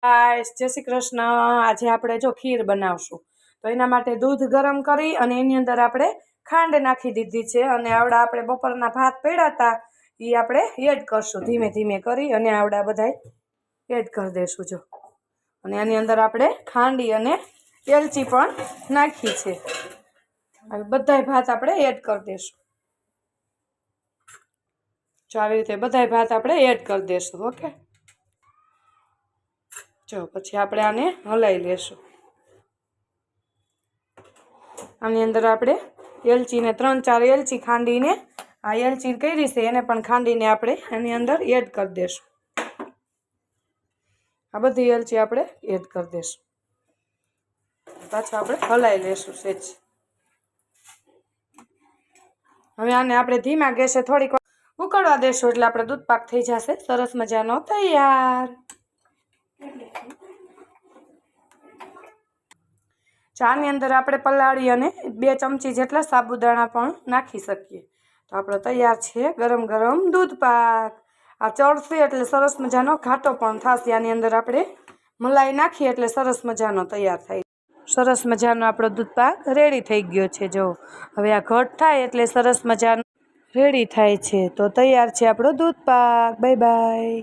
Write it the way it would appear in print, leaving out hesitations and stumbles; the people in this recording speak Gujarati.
ગાઈસ જય શ્રી કૃષ્ણ। આજે આપણે જો ખીર બનાવશું તો એના માટે દૂધ ગરમ કરી અને એની અંદર આપણે ખાંડ નાખી દીધી છે અને આવડા આપણે બપોરના ભાત પડ્યા હતા એ આપણે એડ કરશું ધીમે ધીમે કરી અને આવડા બધાય એડ કરી દેશું જો। અને આની અંદર આપણે ખાંડી અને એલચી પણ નાખી છે। હવે બધાય ભાત આપણે એડ કરી દેશું। જો આવી રીતે બધાય ભાત આપણે એડ કરી દેશું। ઓકે જો પછી આપણે આને હલાવી લેશું। આની અંદર આપણે એલચીને 3-4 એલચી ખાંડીને આ એલચી કરી છે એને પણ ખાંડીને આપણે આની અંદર એડ કરી દેશું। આ બધી એલચી આપણે એડ કરી દેશું। પાછું આપણે હલાવી લેશું સેજ। હવે આને આપણે ધીમા ગેસે થોડીક ઉકળવા દેશું એટલે આપણે દૂધ પાક થઈ જશે સરસ મજાનો તૈયાર। ચાની અંદર આપણે પલાળી અને 2 ચમચી જેટલા સાબુદાણા પણ નાખી શકીએ તો આપણો તૈયાર છે ગરમ ગરમ દૂધ પાક। આ ચડશે એટલે સરસ મજાનો ઘાટો પણ થશે। આની અંદર આપણે મલાઈ નાખીએ એટલે સરસ મજાનો તૈયાર થાય। સરસ મજાનો આપણો દૂધ પાક રેડી થઈ ગયો છે। જો હવે આ ઘટ થાય એટલે સરસ મજાનો રેડી થાય છે। તો તૈયાર છે આપણો દૂધ પાક। Bye bye.